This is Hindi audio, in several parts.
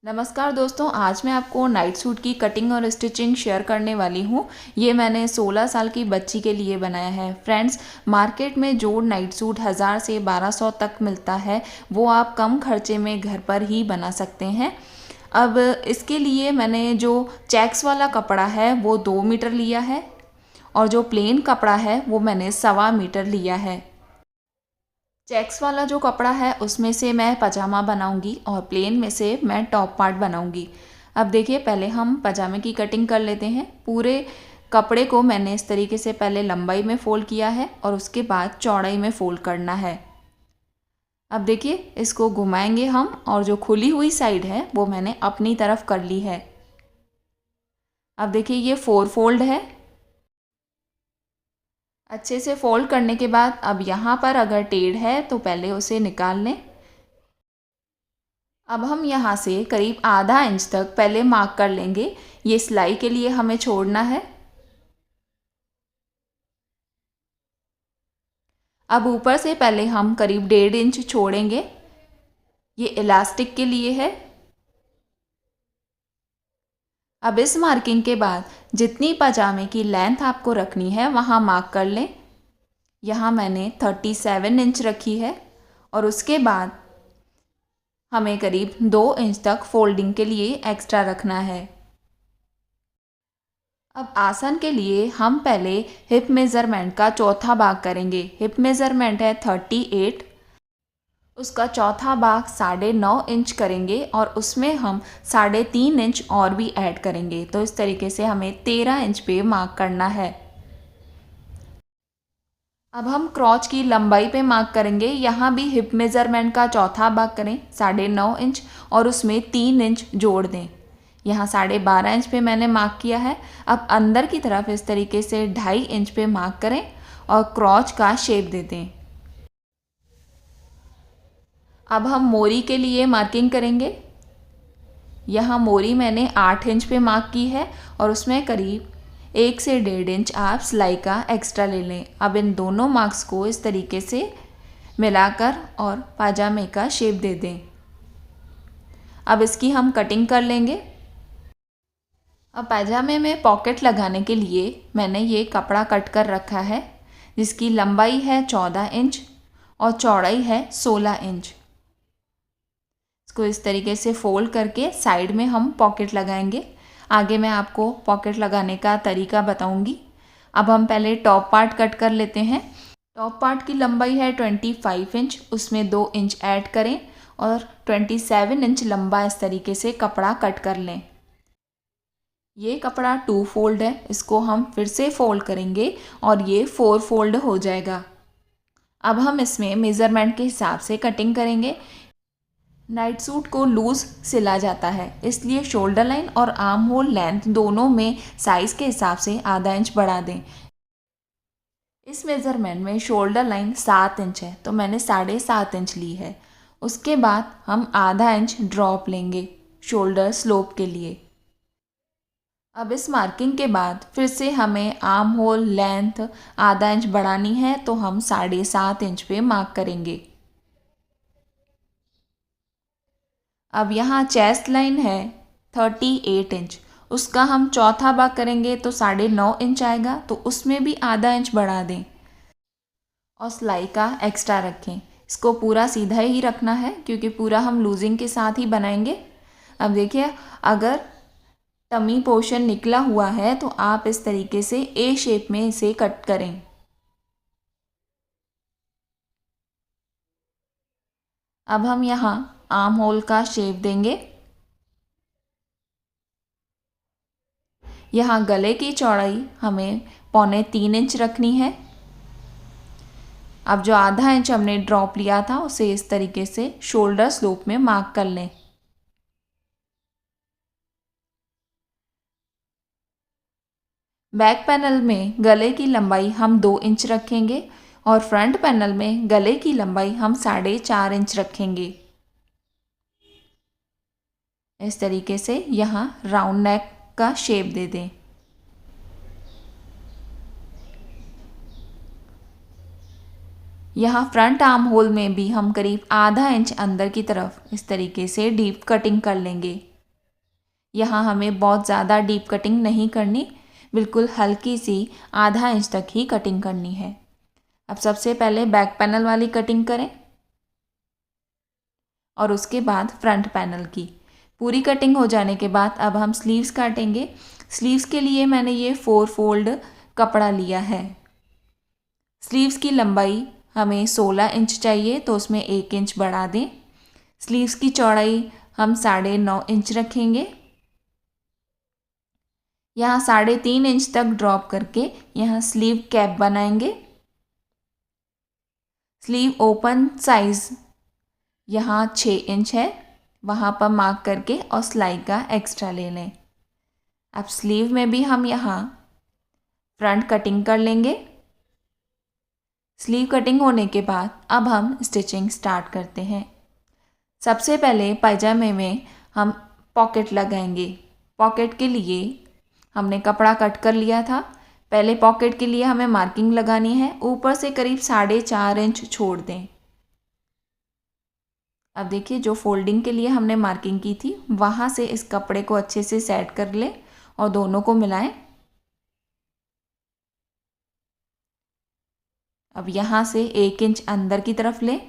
नमस्कार दोस्तों, आज मैं आपको नाइट सूट की कटिंग और स्टिचिंग शेयर करने वाली हूँ। ये मैंने 16 साल की बच्ची के लिए बनाया है। फ्रेंड्स, मार्केट में जो नाइट सूट 1000 से 1200 तक मिलता है वो आप कम खर्चे में घर पर ही बना सकते हैं। अब इसके लिए मैंने जो चेक्स वाला कपड़ा है वो 2 मीटर लिया है और जो प्लेन कपड़ा है वो मैंने 1.25 मीटर लिया है। चेक्स वाला जो कपड़ा है उसमें से मैं पजामा बनाऊंगी और प्लेन में से मैं टॉप पार्ट बनाऊंगी। अब देखिए, पहले हम पजामे की कटिंग कर लेते हैं। पूरे कपड़े को मैंने इस तरीके से पहले लंबाई में फ़ोल्ड किया है और उसके बाद चौड़ाई में फ़ोल्ड करना है। अब देखिए, इसको घुमाएंगे हम और जो खुली हुई साइड है वो मैंने अपनी तरफ कर ली है। अब देखिए, ये 4 फोल्ड है। अच्छे से फोल्ड करने के बाद अब यहाँ पर अगर टेढ़ है तो पहले उसे निकाल लें। अब हम यहाँ से करीब आधा इंच तक पहले मार्क कर लेंगे। ये सिलाई के लिए हमें छोड़ना है। अब ऊपर से पहले हम करीब 1.5 इंच छोड़ेंगे। ये इलास्टिक के लिए है। अब इस मार्किंग के बाद जितनी पजामे की लेंथ आपको रखनी है वहाँ मार्क कर लें। यहाँ मैंने 37 इंच रखी है और उसके बाद हमें करीब 2 इंच तक फोल्डिंग के लिए एक्स्ट्रा रखना है। अब आसन के लिए हम पहले हिप मेज़रमेंट का चौथा भाग करेंगे। हिप मेज़रमेंट है 38, उसका चौथा भाग 9.5 इंच करेंगे और उसमें हम 3.5 इंच और भी ऐड करेंगे। तो इस तरीके से हमें 13 इंच पे मार्क करना है। अब हम क्रॉच की लंबाई पे मार्क करेंगे। यहाँ भी हिप मेज़रमेंट का चौथा भाग करें 9.5 इंच और उसमें 3 इंच जोड़ दें। यहाँ 12.5 इंच पे मैंने मार्क किया है। अब अंदर की तरफ इस तरीके से 2.5 इंच पे मार्क करें और क्रॉच का शेप दे दें। अब हम मोरी के लिए मार्किंग करेंगे। यहाँ मोरी मैंने 8 इंच पे मार्क की है और उसमें करीब 1 से 1.5 इंच आप सिलाई का एक्स्ट्रा ले लें। अब इन दोनों मार्क्स को इस तरीके से मिलाकर और पाजामे का शेप दे दें। अब इसकी हम कटिंग कर लेंगे। अब पाजामे में पॉकेट लगाने के लिए मैंने ये कपड़ा कट कर रखा है जिसकी लंबाई है 14 इंच और चौड़ाई है 16 इंच। इसको इस तरीके से फोल्ड करके साइड में हम पॉकेट लगाएंगे। आगे मैं आपको पॉकेट लगाने का तरीका बताऊंगी। अब हम पहले टॉप पार्ट कट कर लेते हैं। टॉप पार्ट की लंबाई है 25 इंच, उसमें 2 इंच ऐड करें और 27 इंच लंबा इस तरीके से कपड़ा कट कर लें। ये कपड़ा 2 फोल्ड है, इसको हम फिर से फोल्ड करेंगे और ये 4 फोल्ड हो जाएगा। अब हम इसमें मेज़रमेंट के हिसाब से कटिंग करेंगे। नाइट सूट को लूज़ सिला जाता है, इसलिए शोल्डर लाइन और आर्म होल लेंथ दोनों में साइज़ के हिसाब से आधा इंच बढ़ा दें। इस मेज़रमेंट में शोल्डर लाइन 7 इंच है तो मैंने 7.5 इंच ली है। उसके बाद हम आधा इंच ड्रॉप लेंगे शोल्डर स्लोप के लिए। अब इस मार्किंग के बाद फिर से हमें आर्म होल लेंथ आधा इंच बढ़ानी है तो हम 7.5 इंच पे मार्क करेंगे। अब यहाँ चेस्ट लाइन है 38 इंच, उसका हम चौथा भाग करेंगे तो 9.5 इंच आएगा, तो उसमें भी आधा इंच बढ़ा दें और सिलाई का एक्स्ट्रा रखें। इसको पूरा सीधा ही रखना है क्योंकि पूरा हम लूजिंग के साथ ही बनाएंगे। अब देखिए, अगर टमी पोर्शन निकला हुआ है तो आप इस तरीके से ए शेप में इसे कट करें। अब हम यहाँ आर्म होल का शेप देंगे। यहाँ गले की चौड़ाई हमें 3.25 इंच रखनी है। अब जो आधा इंच हमने ड्रॉप लिया था उसे इस तरीके से शोल्डर स्लोप में मार्क कर लें। बैक पैनल में गले की लंबाई हम 2 इंच रखेंगे और फ्रंट पैनल में गले की लंबाई हम 4.5 इंच रखेंगे। इस तरीके से यहाँ राउंड नेक का शेप दे दें। यहाँ फ्रंट आर्म होल में भी हम करीब आधा इंच अंदर की तरफ इस तरीके से डीप कटिंग कर लेंगे। यहाँ हमें बहुत ज़्यादा डीप कटिंग नहीं करनी, बिल्कुल हल्की सी आधा इंच तक ही कटिंग करनी है। अब सबसे पहले बैक पैनल वाली कटिंग करें और उसके बाद फ्रंट पैनल की। पूरी कटिंग हो जाने के बाद अब हम स्लीव्स काटेंगे। स्लीव्स के लिए मैंने ये 4 फोल्ड कपड़ा लिया है। स्लीव्स की लंबाई हमें 16 इंच चाहिए, तो उसमें 1 इंच बढ़ा दें। स्लीव्स की चौड़ाई हम 9.5 इंच रखेंगे। यहाँ 3.5 इंच तक ड्रॉप करके यहाँ स्लीव कैप बनाएंगे। स्लीव ओपन साइज़ यहाँ 6 इंच है, वहाँ पर मार्क करके और सिलाई का एक्स्ट्रा ले लें। अब स्लीव में भी हम यहाँ फ्रंट कटिंग कर लेंगे। स्लीव कटिंग होने के बाद अब हम स्टिचिंग स्टार्ट करते हैं। सबसे पहले पायजामे में हम पॉकेट लगाएंगे। पॉकेट के लिए हमने कपड़ा कट कर लिया था। पहले पॉकेट के लिए हमें मार्किंग लगानी है। ऊपर से करीब 4.5 इंच छोड़ दें। अब देखिए, जो फोल्डिंग के लिए हमने मार्किंग की थी वहाँ से इस कपड़े को अच्छे से सेट कर लें और दोनों को मिलाएं। अब यहाँ से 1 इंच अंदर की तरफ लें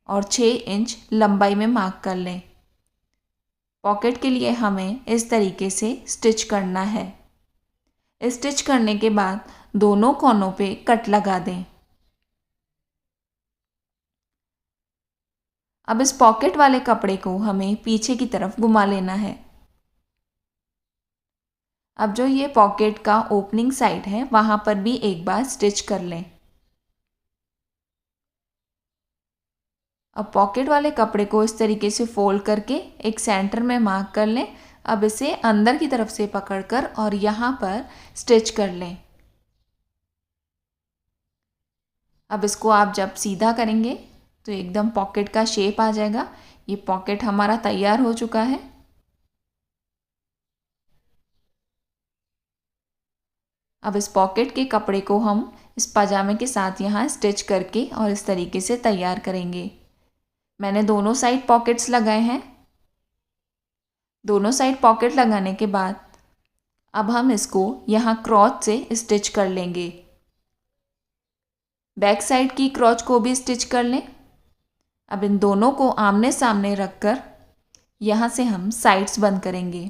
और 6 इंच लंबाई में मार्क कर लें। पॉकेट के लिए हमें इस तरीके से स्टिच करना है। स्टिच करने के बाद दोनों कोनों पे कट लगा दें। अब इस पॉकेट वाले कपड़े को हमें पीछे की तरफ घुमा लेना है। अब जो ये पॉकेट का ओपनिंग साइड है वहाँ पर भी एक बार स्टिच कर लें। अब पॉकेट वाले कपड़े को इस तरीके से फोल्ड करके एक सेंटर में मार्क कर लें। अब इसे अंदर की तरफ से पकड़कर और यहाँ पर स्टिच कर लें। अब इसको आप जब सीधा करेंगे तो एकदम पॉकेट का शेप आ जाएगा। ये पॉकेट हमारा तैयार हो चुका है। अब इस पॉकेट के कपड़े को हम इस पजामे के साथ यहाँ स्टिच करके और इस तरीके से तैयार करेंगे। मैंने दोनों साइड पॉकेट्स लगाए हैं। दोनों साइड पॉकेट लगाने के बाद अब हम इसको यहाँ क्रॉच से स्टिच कर लेंगे। बैक साइड की क्रॉच को भी स्टिच कर लें। अब इन दोनों को आमने सामने रखकर यहाँ से हम साइड्स बंद करेंगे।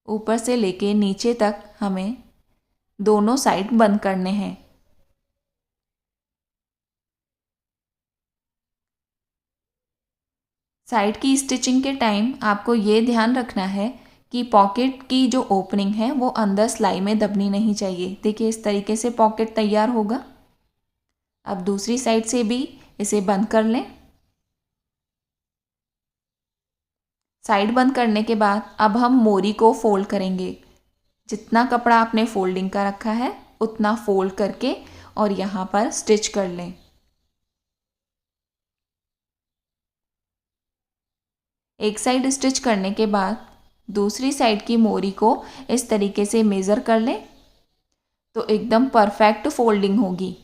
ऊपर से लेके नीचे तक हमें दोनों साइड बंद करने हैं। साइड की स्टिचिंग के टाइम आपको ये ध्यान रखना है कि पॉकेट की जो ओपनिंग है वो अंदर सिलाई में दबनी नहीं चाहिए। देखिए, इस तरीके से पॉकेट तैयार होगा। अब दूसरी साइड से भी इसे बंद कर लें। साइड बंद करने के बाद अब हम मोरी को फोल्ड करेंगे। जितना कपड़ा आपने फोल्डिंग का रखा है उतना फोल्ड करके और यहाँ पर स्टिच कर लें। एक साइड स्टिच करने के बाद दूसरी साइड की मोरी को इस तरीके से मेज़र कर लें तो एकदम परफेक्ट फोल्डिंग होगी।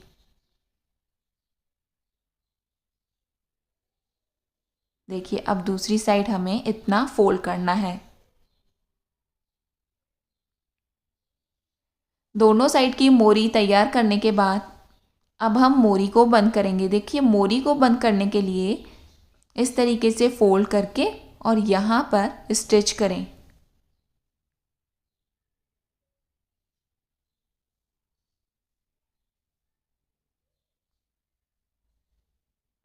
देखिए, अब दूसरी साइड हमें इतना फोल्ड करना है। दोनों साइड की मोरी तैयार करने के बाद अब हम मोरी को बंद करेंगे। देखिए, मोरी को बंद करने के लिए इस तरीके से फोल्ड करके और यहाँ पर स्टिच करें।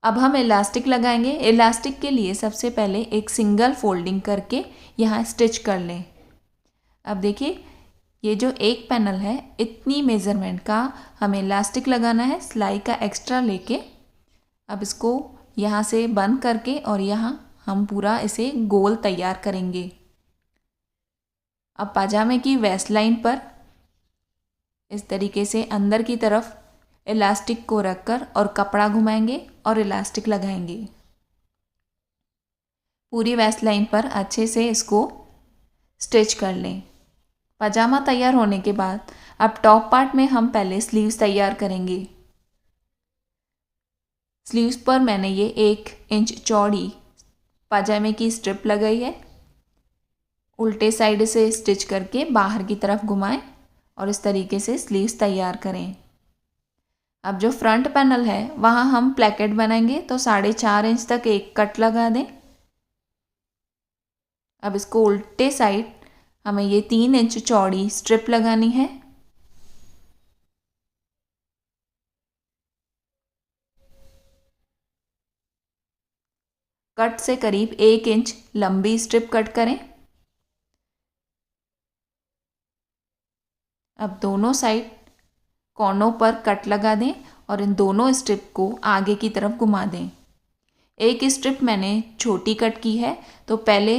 अब हम इलास्टिक लगाएंगे। इलास्टिक के लिए सबसे पहले एक सिंगल फोल्डिंग करके यहाँ स्टिच कर लें। अब देखिए, ये जो एक पैनल है इतनी मेज़रमेंट का हमें इलास्टिक लगाना है। सिलाई का एक्स्ट्रा लेके अब इसको यहाँ से बंद करके और यहाँ हम पूरा इसे गोल तैयार करेंगे। अब पाजामे की वेस्ट लाइन पर इस तरीके से अंदर की तरफ इलास्टिक को रखकर और कपड़ा घुमाएंगे और इलास्टिक लगाएंगे। पूरी वेस्ट लाइन पर अच्छे से इसको स्टिच कर लें। पजामा तैयार होने के बाद अब टॉप पार्ट में हम पहले स्लीव्स तैयार करेंगे। स्लीव्स पर मैंने ये 1 इंच चौड़ी पजामे की स्ट्रिप लगाई है। उल्टे साइड से स्टिच करके बाहर की तरफ घुमाएं और इस तरीके से स्लीव्स तैयार करें। अब जो फ्रंट पैनल है वहाँ हम प्लेकेट बनाएंगे, तो 4.5 इंच तक एक कट लगा दें। अब इसको उल्टे साइड हमें ये 3 इंच चौड़ी स्ट्रिप लगानी है। कट से करीब 1 इंच लंबी स्ट्रिप कट करें। अब दोनों साइड कोनों पर कट लगा दें और इन दोनों स्ट्रिप को आगे की तरफ घुमा दें। एक स्ट्रिप मैंने छोटी कट की है, तो पहले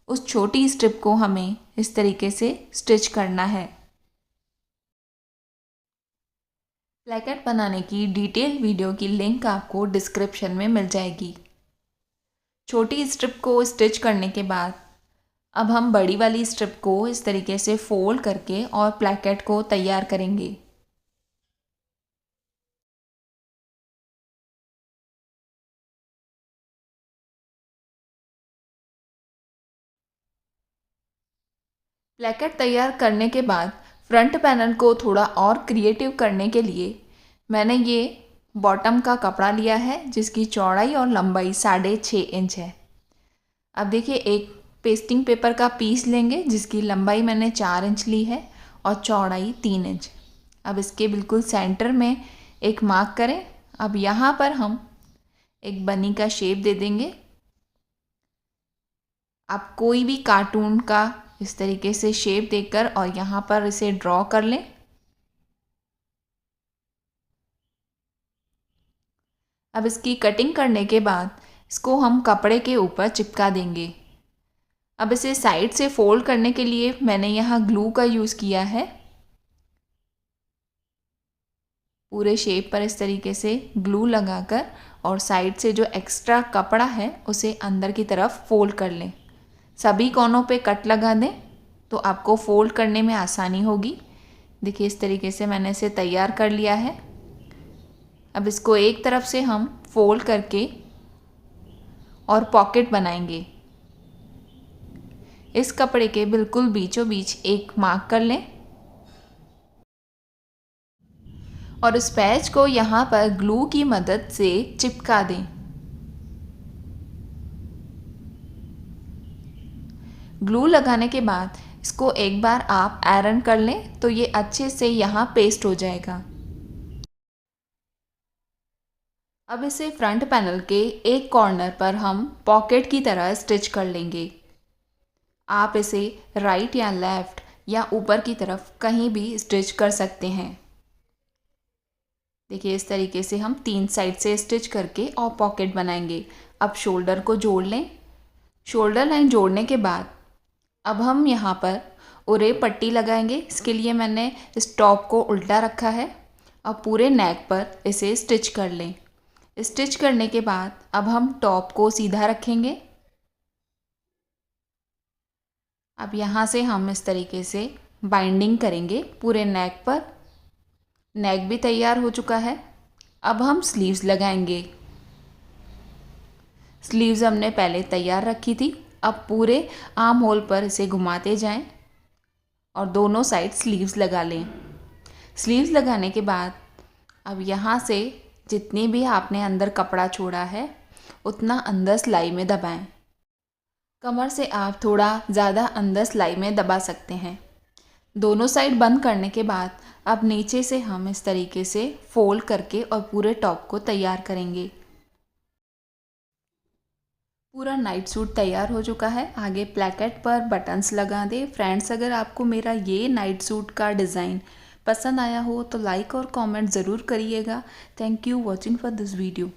उस छोटी स्ट्रिप को हमें इस तरीके से स्टिच करना है। प्लेकेट बनाने की डिटेल वीडियो की लिंक आपको डिस्क्रिप्शन में मिल जाएगी। छोटी स्ट्रिप को स्टिच करने के बाद अब हम बड़ी वाली स्ट्रिप को इस तरीके से फोल्ड करके और प्लेकेट को तैयार करेंगे। प्लेकेट तैयार करने के बाद फ्रंट पैनल को थोड़ा और क्रिएटिव करने के लिए मैंने ये बॉटम का कपड़ा लिया है जिसकी चौड़ाई और लंबाई 6.5 इंच है। अब देखिए, एक पेस्टिंग पेपर का पीस लेंगे जिसकी लंबाई मैंने 4 इंच ली है और चौड़ाई 3 इंच। अब इसके बिल्कुल सेंटर में एक मार्क करें। अब यहाँ पर हम एक बनी का शेप दे देंगे। आप कोई भी कार्टून का इस तरीके से शेप देकर और यहाँ पर इसे ड्रॉ कर लें। अब इसकी कटिंग करने के बाद इसको हम कपड़े के ऊपर चिपका देंगे। अब इसे साइड से फोल्ड करने के लिए मैंने यहाँ ग्लू का यूज़ किया है। पूरे शेप पर इस तरीके से ग्लू लगाकर और साइड से जो एक्स्ट्रा कपड़ा है उसे अंदर की तरफ फोल्ड कर लें। सभी कोनों पे कट लगा दें तो आपको फोल्ड करने में आसानी होगी। देखिए, इस तरीके से मैंने इसे तैयार कर लिया है। अब इसको एक तरफ से हम फोल्ड करके और पॉकेट बनाएंगे। इस कपड़े के बिल्कुल बीचों बीच एक मार्क कर लें और इस पैच को यहाँ पर ग्लू की मदद से चिपका दें। ग्लू लगाने के बाद इसको एक बार आप आयरन कर लें तो ये अच्छे से यहाँ पेस्ट हो जाएगा। अब इसे फ्रंट पैनल के एक कॉर्नर पर हम पॉकेट की तरह स्टिच कर लेंगे। आप इसे राइट या लेफ़्ट या ऊपर की तरफ कहीं भी स्टिच कर सकते हैं। देखिए, इस तरीके से हम 3 साइड से स्टिच करके और पॉकेट बनाएंगे। अब शोल्डर को जोड़ लें। शोल्डर लाइन जोड़ने के बाद अब हम यहाँ पर उरे पट्टी लगाएंगे। इसके लिए मैंने इस टॉप को उल्टा रखा है। अब पूरे नेक पर इसे स्टिच कर लें। स्टिच करने के बाद अब हम टॉप को सीधा रखेंगे। अब यहाँ से हम इस तरीके से बाइंडिंग करेंगे पूरे नेक पर। नेक भी तैयार हो चुका है। अब हम स्लीव्स लगाएंगे। स्लीव्स हमने पहले तैयार रखी थी। अब पूरे आर्म होल पर इसे घुमाते जाएं और दोनों साइड स्लीव्स लगा लें। स्लीव्स लगाने के बाद अब यहाँ से जितनी भी आपने अंदर कपड़ा छोड़ा है उतना अंदर सिलाई में दबाएं। कमर से आप थोड़ा ज़्यादा अंदर सिलाई में दबा सकते हैं। दोनों साइड बंद करने के बाद अब नीचे से हम इस तरीके से फोल्ड करके और पूरे टॉप को तैयार करेंगे। पूरा नाइट सूट तैयार हो चुका है। आगे प्लेकेट पर बटन्स लगा दें। फ्रेंड्स, अगर आपको मेरा ये नाइट सूट का डिज़ाइन पसंद आया हो तो लाइक और कमेंट ज़रूर करिएगा। Thank you watching for this video.